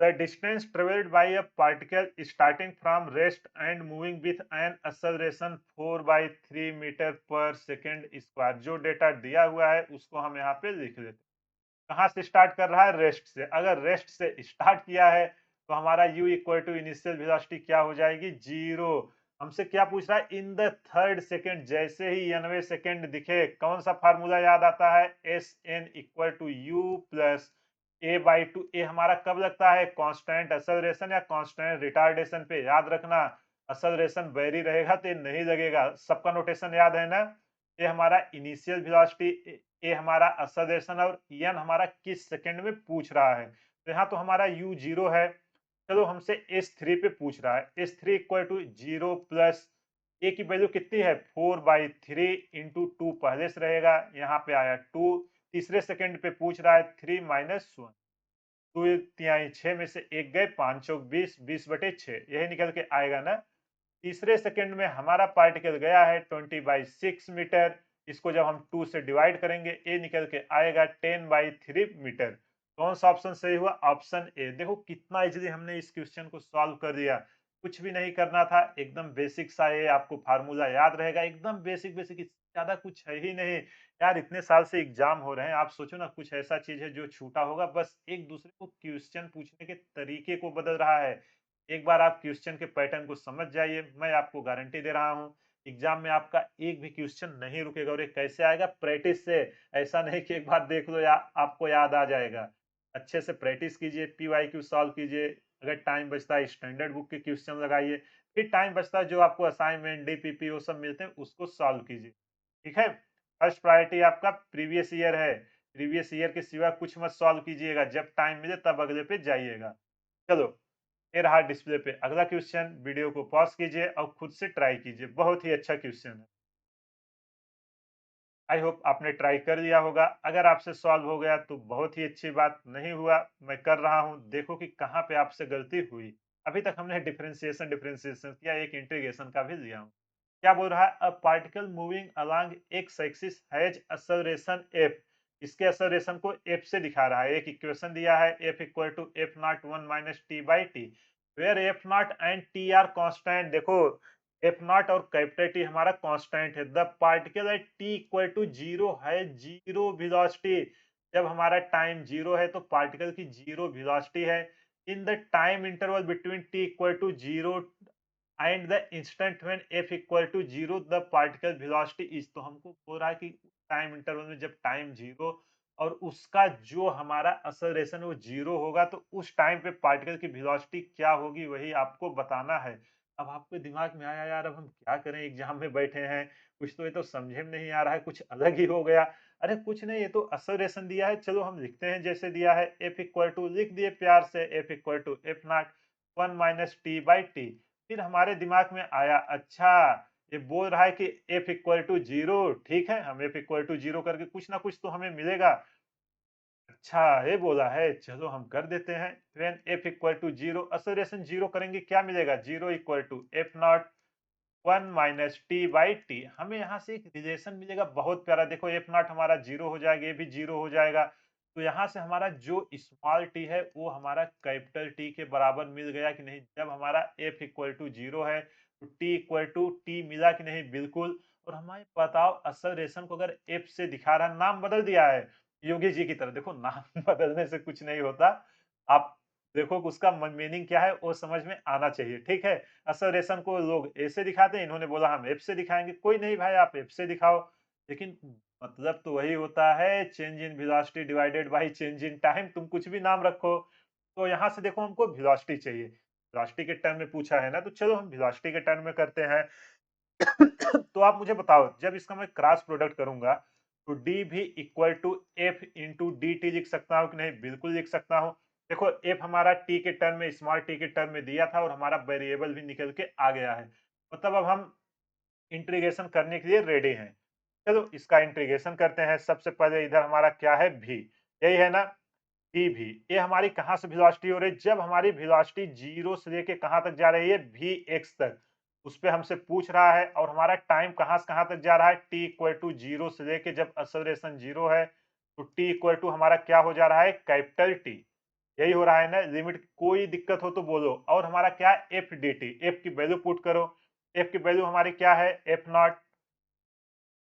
the distance traveled by a particle starting from rest and moving with an acceleration 4 by 3 metre per second square, जो डेटा दिया हुआ है उसको हम यहाँ पे लिख लेते हैं। कहाँ से स्टार्ट कर रहा है, रेस्ट से। अगर रेस्ट से स्टार्ट किया है तो हमारा u equal to initial velocity क्या हो जाएगी, जीरो। हमसे क्या पूछ रहा है, इन द थर्ड सेकेंड, जैसे ही 90 सेकेंड दिखे, कौन सा फार्मूला याद आता है, S N equal to U plus a/2। A हमारा कब लगता है, कांस्टेंट एक्सेलरेशन या कांस्टेंट रिटार्डेशन पे, याद रखना। एक्सेलरेशन वेरी रहेगा तो ये नहीं लगेगा, सबका नोटेशन याद है ना। ये हमारा इनिशियल वेलोसिटी, ए हमारा एक्सेलरेशन और एन हमारा किस सेकंड में पूछ रहा है। तो यहाँ तो हमारा u जीरो है, चलो हमसे S3 पे पूछ रहा है, S3 इक्वल टू 0 प्लस ए की वैल्यू कितनी है 4/3 इंटू 2 पहले से रहेगा, यहाँ पे आया 2, तीसरे सेकंड पे पूछ रहा है 3 माइनस 1, 2 तिहाई 6 में से एक गए, 5 चौक 20, 20/6 यही निकल के आएगा ना। तीसरे सेकंड में हमारा पार्टिकल गया है 20/6 मीटर, इसको जब हम 2 से डिवाइड करेंगे ए निकल के आएगा 10/3 मीटर। कौन सा ऑप्शन सही हुआ? Option A. देखो कितना इजीली हमने इस क्वेश्चन को सॉल्व कर दिया, कुछ भी नहीं करना था, एकदम बेसिक सा ये आपको फार्मूला याद रहेगा, एकदम बेसिक बेसिक, ज्यादा कुछ है ही नहीं। यार इतने साल से एग्जाम हो रहे हैं, आप सोचो ना कुछ ऐसा चीज है जो छूटा होगा, बस एक दूसरे को क्वेश्चन पूछने के तरीके को बदल रहा है। एक बार आप क्वेश्चन के पैटर्न को समझ जाइए, मैं आपको गारंटी दे रहा हूँ एग्जाम में आपका एक भी क्वेश्चन नहीं रुकेगा। और ये कैसे आएगा? प्रैक्टिस से। ऐसा नहीं कि एक बार देख लो या आपको याद आ जाएगा। अच्छे से प्रैक्टिस कीजिए, पीवाईक्यू सॉल्व कीजिए, अगर टाइम बचता है स्टैंडर्ड बुक के क्वेश्चन लगाइए, फिर टाइम बचता है जो आपको असाइनमेंट डीपीपी वो सब मिलते हैं उसको सॉल्व कीजिए। ठीक है, फर्स्ट प्रायोरिटी आपका प्रीवियस ईयर है, प्रीवियस ईयर के सिवा कुछ मत सॉल्व कीजिएगा, जब टाइम मिले तब अगले पे जाइएगा। चलो, ये रहा डिस्प्ले पे अगला क्वेश्चन, वीडियो को पॉज कीजिए और खुद से ट्राई कीजिए, बहुत ही अच्छा क्वेश्चन है। आई होप आपने ट्राई कर लिया होगा, अगर आपसे सॉल्व हो गया तो बहुत ही अच्छी बात, नहीं हुआ मैं कर रहा हूं, देखो कि कहां पे आपसे गलती हुई। अभी तक हमने डिफरेंशिएशन डिफरेंशिएशन किया, एक इंटीग्रेशन का भी लिया हूं। क्या बोल रहा है? A particle moving along X axis has acceleration F, इसके एक्सेलरेशन को एफ से दिखा रहा है। एक इक्वेशन दिया है F equal to F nought 1 minus T by T, where F nought and T are constant. देखो एफ नॉट और कैपिटल टी हमारा कांस्टेंट है, the particle at T equal to zero है, जीरो वेलोसिटी। जब हमारा टाइम जीरो है तो पार्टिकल की जीरो वेलोसिटी है। In the time interval between T equal to zero and the instant when F equal to zero the particle velocity is, तो हमको बोल रहा है कि टाइम इंटरवल में जब टाइम जीरो और उसका जो हमारा एक्सेलरेशन वो जीरो होगा तो उस टाइम पे पार्टिकल की वेलोसिटी क्या होगी वही आपको बताना है। अब आपके दिमाग में आया यार अब हम क्या करें, एग्जाम में बैठे हैं, कुछ तो ये तो समझे में नहीं आ रहा है, कुछ अलग ही हो गया। अरे कुछ नहीं, ये तो एक्सेलरेशन दिया है, चलो हम लिखते हैं जैसे दिया है, एफ इक्वल टू लिख दिए प्यार से, F equal to F nought 1 minus T by T. फिर हमारे दिमाग में आया अच्छा ये बोल रहा है कि एफ इक्वल टू जीरो, ठीक है हम एफ इक्वल टू जीरो करके कुछ ना कुछ तो हमें मिलेगा। अच्छा ये बोला है, चलो हम कर देते हैं। When F equal to zero, acceleration zero करेंगे क्या मिलेगा? Zero equal to F nought 1 minus T by T. हमें यहाँ से एक रिलेशन मिलेगा बहुत प्यारा, देखो एफ नॉट हमारा जीरो हो जाएगा, ये भी जीरो हो जाएगा, तो यहाँ से हमारा जो स्मॉल टी है वो हमारा कैपिटल टी के बराबर मिल गया कि नहीं? जब हमारा एफ इक्वल टू जीरो है तो टी इक्वल टू टी मिला कि नहीं? बिल्कुल। और हमें बताओ एक्सेलरेशन को अगर एफ से दिखा रहा है, नाम बदल दिया है योगी जी की तरह, देखो नाम बदलने से कुछ नहीं होता, आप देखो उसका मीनिंग क्या है वो समझ में आना चाहिए, ठीक है? एक्सेलरेशन को लोग ए से दिखाते हैं, इन्होंने बोला हम एफ से दिखाएंगे, कोई नहीं भाई आप एफ से दिखाओ, लेकिन मतलब तो वही होता है, change in velocity divided by change in time, तुम कुछ भी नाम रखो। तो यहाँ से देखो हमको वेलोसिटी चाहिए, वेलोसिटी के टर्म में पूछा है ना, तो चलो हम वेलोसिटी के टर्म में करते हैं। तो आप मुझे बताओ जब इसका मैं क्रॉस प्रोडक्ट करूंगा तो डी भी equal to F into D T लिख सकता हूँ कि नहीं? बिल्कुल लिख सकता हूँ। देखो एफ हमारा टी के टर्म में, स्मॉल टी के टर्म में दिया था और हमारा वेरिएबल भी निकल के आ गया है, मतलब अब हम इंटीग्रेशन करने के लिए रेडी हैं। चलो इसका इंटीग्रेशन करते हैं। सबसे पहले इधर हमारा क्या है? भी, यही है ना? टी भी, ये हमारी कहाँ से वेलोसिटी हो रही है? जब हमारी वेलोसिटी जीरो से लेके कहाँ तक जा रही है? वी एक्स तक, उस पे हमसे पूछ रहा है। और हमारा टाइम कहाँ से कहाँ तक जा रहा है? टी इक्वल टू जीरो से लेके, जब एक्सेलरेशन जीरो है तो टी इक्वल टू हमारा क्या हो जा रहा है? Capital T. यही हो रहा है ना? लिमिट कोई दिक्कत हो तो बोलो। और हमारा क्या है? एफ डी टी, एफ की वैल्यू पुट करो। एफ की वैल्यू हमारी क्या है? F not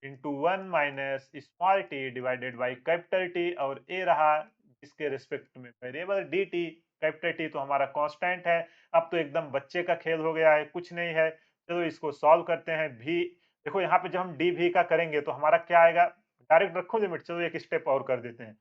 into 1 minus small T divided by capital T, और ए रहा इसके रिस्पेक्ट में variable D T. Capital T तो हमारा कांस्टेंट है। अब तो एकदम बच्चे का खेल हो गया है, कुछ नहीं है। चलो इसको सॉल्व करते हैं। भी देखो यहाँ पे जब हम डी भी का करेंगे तो हमारा क्या आएगा? डायरेक्ट रखो लिमिट, चलो एक स्टेप और कर देते हैं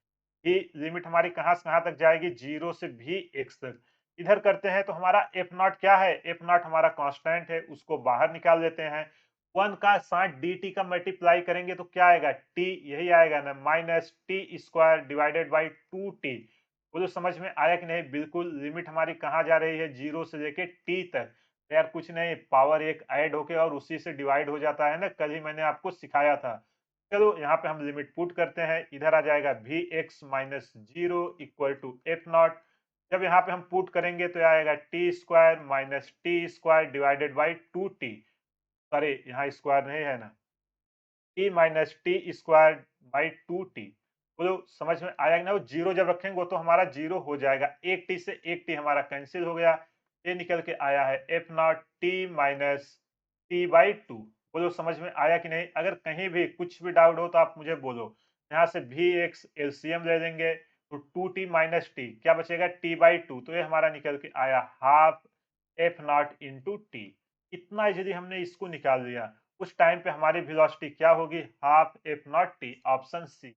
कि लिमिट हमारी कहाँ से कहाँ तक जाएगी? जीरो से भी एक्स तक। इधर करते हैं तो हमारा एफ नॉट क्या है? एफ नॉट हमारा कांस्टेंट है, उसको बाहर निकाल देते हैं। 1 का साथ dt का मल्टीप्लाई करेंगे तो क्या आएगा? t, यही आएगा ना, minus T square divided by 2t। बोलो समझ में आया कि नहीं? बिल्कुल लिमिट हमारी कहाँ जा रही है? 0 से लेके t तक। तो यार कुछ नहीं, पावर एक ऐड होके और उसी से डिवाइड हो जाता है ना, कल ही मैंने आपको सिखाया था। चलो यहाँ पे हम लिमिट पुट करते हैं, इधर आ जाएगा Vx minus 0 equal to F nought. जब यहाँ पे हम पुट करेंगे तो आएगा T square minus T square divided by 2t। अरे यहाँ स्क्वायर नहीं है ना, T minus T square by 2t। बोलो समझ में आया कि ना? वो जीरो जब रखेंगे वो तो हमारा जीरो हो जाएगा, एक टी से एक टी हमारा कैंसिल हो गया। ये निकल के आया है F nought T minus T by 2। बोलो समझ में आया कि नहीं? अगर कहीं भी कुछ भी डाउट हो तो आप मुझे बोलो। यहाँ से भी एक्स एलसीएम ले लेंगे तो 2t माइनस टी क्या बचेगा? T by 2। तो ये हमारा निकल के आया half F not into T. इतना इजीली हमने इसको निकाल लिया। उस टाइम पे हमारी वेलोसिटी क्या होगी? Half F nought T, option C.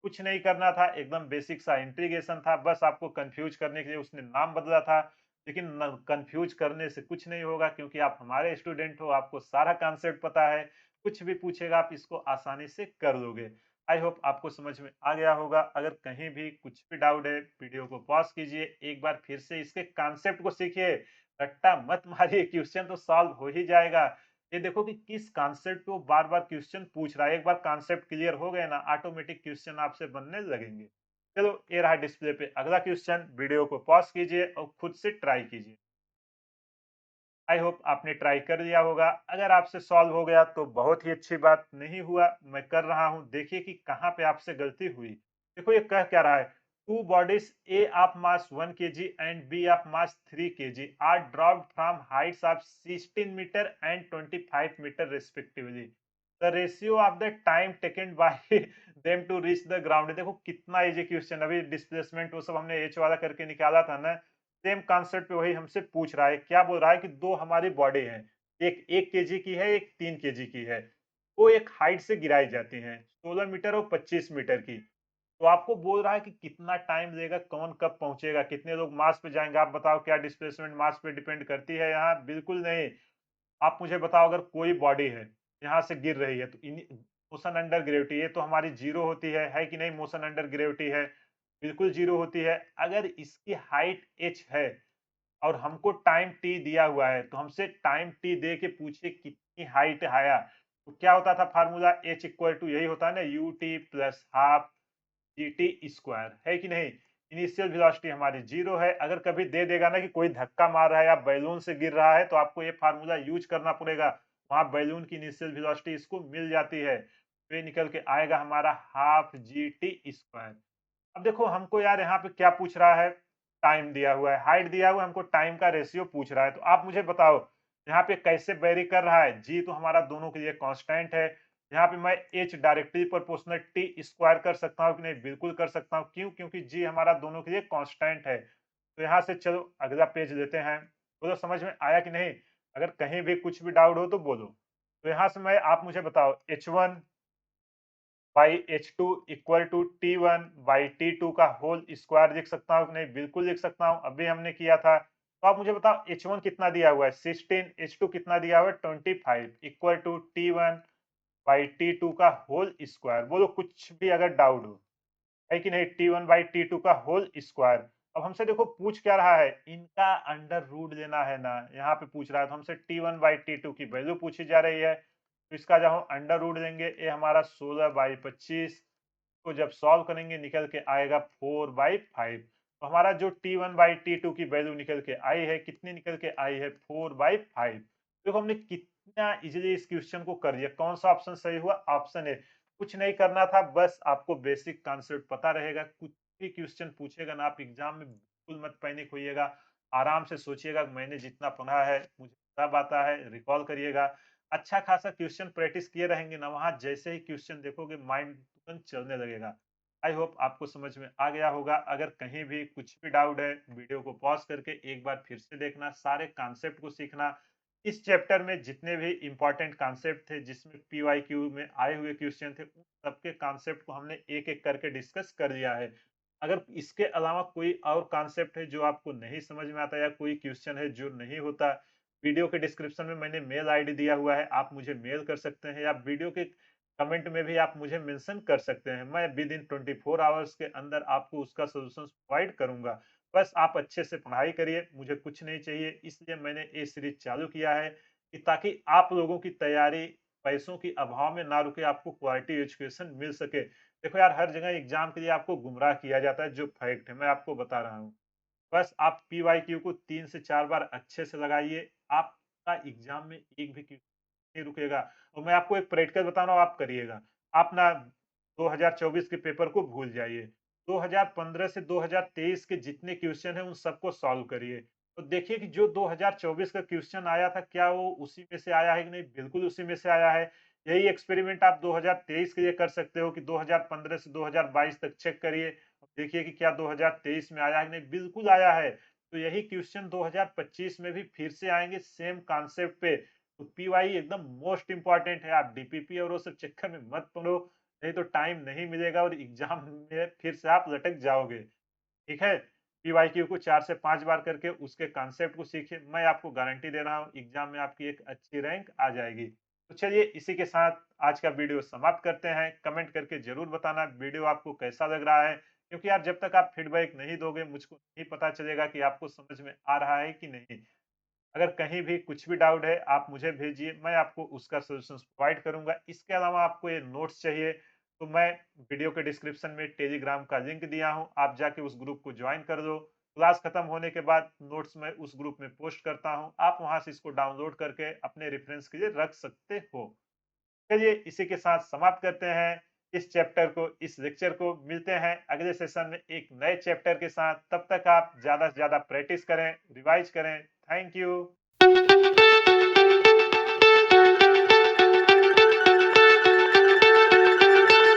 कुछ नहीं करना था, एकदम बेसिक सा इंटीग्रेशन था, बस आपको कंफ्यूज करने के लिए उसने नाम बदला था। लेकिन कंफ्यूज करने से कुछ नहीं होगा, क्योंकि आप हमारे स्टूडेंट हो, आपको सारा कॉन्सेप्ट पता है। कुछ भी पूछेगा आप इसको आसानी से कर लोगे। आई होप आपको समझ में आ गया होगा। अगर कहीं भी कुछ भी डाउट है, वीडियो को पॉज कीजिए, एक बार फिर से इसके कॉन्सेप्ट को सीखिए। रट्टा मत मारिए, क्वेश्चन तो सॉल्व हो ही जाएगा। ये देखो कि किस कॉन्सेप्ट पे वो बार-बार क्वेश्चन पूछ रहा है। एक बार कॉन्सेप्ट क्लियर हो गए ना, ऑटोमेटिक क्वेश्चन आपसे बनने लगेंगे। चलो ये रहा डिस्प्ले पे अगला क्वेश्चन, वीडियो को पॉज कीजिए और खुद से ट्राई कीजिए। आई होप आपने ट्राई कर लिया होगा। अगर आपसे सॉल्व हो गया तो बहुत ही अच्छी बात, नहीं हुआ मैं कर रहा हूँ, देखिए कि कहाँ पे आपसे गलती हुई। देखो ये कह क्या रहा है, two bodies A of mass 1 KG and B of mass 3 KG are dropped from heights of 16 metre and 25 metre respectively. The ratio of the time taken by them to reach the ground. देखो कितना इजी क्वेश्चन, अभी डिस्प्लेसमेंट वो सब हमने एच वाला करके निकाला था ना, सेम कॉन्सेप्ट पे वही हमसे पूछ रहा है। क्या बोल रहा है कि दो हमारी बॉडी है, एक 1 केजी की है, एक 3 केजी की है। वो एक हाइट से गिराई जाती हैं 16 मीटर और 25 मीटर की। तो आपको बोल रहा है कि कितना टाइम लेगा, कौन कब पहुंचेगा, कितने लोग मार्स पे जाएंगे। आप बताओ क्या डिस्प्लेसमेंट मार्स पे डिपेंड करती है? यहाँ बिल्कुल नहीं। आप मुझे बताओ, अगर कोई बॉडी है यहाँ से गिर रही है तो मोशन अंडर ग्रेविटी, ये तो हमारी जीरो होती है कि नहीं? मोशन अंडर ग्रेविटी है, बिल्कुल जीरो होती है। अगर इसकी हाइट h है और हमको टाइम टी दिया हुआ है, तो हमसे टाइम टी दे के पूछे कितनी हाइट आया, तो क्या होता था फार्मूला? h इक्वल टू यही होता है ना, you t plus half G T square, है कि नहीं? इनिशियल वेलोसिटी हमारी जीरो है। अगर कभी दे देगा ना कि कोई धक्का मार रहा है या बैलून से गिर रहा है, तो आपको ये फार्मूला यूज करना पड़ेगा। वहां बैलून की इनिशियल वेलोसिटी इसको मिल जाती है, तो ये निकल के आएगा हमारा हाफ जी टी स्क्वायर। अब देखो हमको यार यहाँ पे क्या पूछ रहा है? टाइम दिया हुआ है, हाइट दिया हुआ है, हमको टाइम का रेशियो पूछ रहा है। तो आप मुझे बताओ यहाँ पे कैसे वेरी कर रहा है? जी तो हमारा दोनों के लिए कांस्टेंट है। यहाँ पे मैं H directly proportional T square कर सकता हूँ कि नहीं? बिल्कुल कर सकता हूँ। क्यों? क्योंकि जी हमारा दोनों के लिए कांस्टेंट है। तो यहाँ से चलो अगला पेज लेते हैं। बोलो समझ में आया कि नहीं? अगर कहीं भी कुछ भी डाउट हो तो बोलो। तो यहाँ से मैं, आप मुझे बताओ, H one by H two equal to T one by T two का होल स्क्वायर लिख सकता हूँ कि नहीं? बिल्कुल लिख सकता हूँ, अभी हमने किया था। तो आप मुझे बताओ एच वन कितना दिया हुआ है? 16, एच टू कितना दिया हुआ है? 25 equal to T one by T two का होल स्क्वायर। बोलो कुछ भी अगर डाउट हो, है कि नहीं? T one by T two का होल स्क्वायर। अब हमसे देखो पूछ क्या रहा है, इनका अंडर रूट लेना है ना, यहाँ पे पूछ रहा है। तो हमसे T one by T two की वैल्यू पूछी जा रही है, तो इसका जब हम अंडर रूट लेंगे, ये हमारा 16 बाई 25 को जब सॉल्व करेंगे निकल के आएगा 4 बाई 5। तो हमारा जो T one by T two की वैल्यू निकल के आई है, कितनी निकल के आई है? 4 बाई 5। देखो हमने कितना इजीली इस क्वेश्चन को कर दिया। कौन सा ऑप्शन सही हुआ? Option A. कुछ नहीं करना था, बस आपको बेसिक कॉन्सेप्ट पता रहेगा। कुछ भी क्वेश्चन पूछेगा ना, आप एग्जाम में बिल्कुल मत पैनिक होइएगा। आराम से सोचिएगा, मैंने जितना पढ़ा है मुझे सब आता है, रिकॉल करिएगा। अच्छा खासा क्वेश्चन प्रैक्टिस किए रहेंगे ना, वहां जैसे ही क्वेश्चन देखोगे माइंड तुरंत चलने लगेगा। आई होप आपको समझ में आ गया होगा। अगर कहीं भी कुछ भी डाउट है, वीडियो को पॉज करके एक बार फिर से देखना, सारे कॉन्सेप्ट को सीखना। इस चैप्टर में जितने भी इंपॉर्टेंट कॉन्सेप्ट थे, जिसमें पीवाईक्यू में आए हुए क्वेश्चन थे, उन सबके कॉन्सेप्ट को हमने एक-एक करके डिस्कस कर लिया है। अगर इसके अलावा कोई और कॉन्सेप्ट है जो आपको नहीं समझ में आता, या कोई क्वेश्चन है जो नहीं होता, वीडियो के डिस्क्रिप्शन में मैंने मेल आईडी दिया हुआ है, आप मुझे मेल कर सकते हैं, या वीडियो के कमेंट में भी आप मुझे मेंशन कर सकते हैं। मैं विद इन 24 आवर्स के अंदर आपको उसका सॉल्यूशंस प्रोवाइड करूँगा। बस आप अच्छे से पढ़ाई करिए, मुझे कुछ नहीं चाहिए। इसलिए मैंने ये सीरीज़ चालू किया है कि ताकि आप लोगों की तैयारी पैसों के अभाव में ना रुके, आपको क्वालिटी एजुकेशन मिल सके। देखो यार, हर जगह एग्ज़ाम के लिए आपको गुमराह किया जाता है, जो फैक्ट है, मैं आपको बता रहा हूँ। बस आप पीवाईक्यू को 3 से 4 बार अच्छे से लगाइए, आपका एग्ज़ाम में एक भी क्वेश्चन नहीं रुकेगा। और मैं आपको एक प्रैक्टिकल बता रहा हूँ, आप करिएगा। आप ना 2024 के पेपर को भूल जाइए। 2015 से 2023 के जितने क्वेश्चन हैं उन सबको सॉल्व करिए। तो देखिए कि जो 2024 का क्वेश्चन आया था, क्या वो उसी में से आया है कि नहीं? बिल्कुल उसी में से आया है। यही एक्सपेरिमेंट आप 2023 के लिए कर सकते हो कि 2015 से 2022 तक चेक करिए। देखिए कि क्या 2023 में आया है कि नहीं? बिल्कुल आया है। तो यही क्वेश्चन 2025 में भी फिर से आएँगे सेम कॉन्सेप्ट पे। तो पीवाई एकदम मोस्ट इम्पोर्टेंट है। आप डीपीपी और वो सब चक्कर में मत पड़ो, नहीं तो टाइम नहीं मिलेगा और एग्ज़ाम में फिर से आप लटक जाओगे। ठीक है? पीवाईक्यू को 4 से 5 बार करके उसके कॉन्सेप्ट को सीखिए। मैं आपको गारंटी दे रहा हूँ एग्ज़ाम में आपकी एक अच्छी रैंक आ जाएगी। तो चलिए इसी के साथ आज का वीडियो समाप्त करते हैं। कमेंट करके ज़रूर बताना वीडियो आपको कैसा लग रहा है? क्योंकि यार जब तक आप फीडबैक नहीं दोगे, मुझको नहीं पता चलेगा कि आपको समझ में आ रहा है कि नहीं। अगर कहीं भी कुछ भी डाउट है, आप मुझे भेजिए, मैं आपको उसका सॉल्यूशंस प्रोवाइड करूँगा। इसके अलावा आपको ये नोट्स चाहिए, तो मैं वीडियो के डिस्क्रिप्शन में टेलीग्राम का लिंक दिया हूँ, आप जाके उस ग्रुप को जॉइन कर दो। क्लास खत्म होने के बाद नोट्स मैं उस ग्रुप में पोस्ट करता हूँ, आप वहाँ से इसको डाउनलोड करके अपने रेफरेंस के लिए रख सकते हो। चलिए इसी के साथ समाप्त करते हैं इस चैप्टर को, इस लेक्चर को। मिलते हैं अगले सेशन में एक नए चैप्टर के साथ। तब तक आप ज़्यादा से ज़्यादा प्रैक्टिस करें, रिवाइज़ करें। Thank you.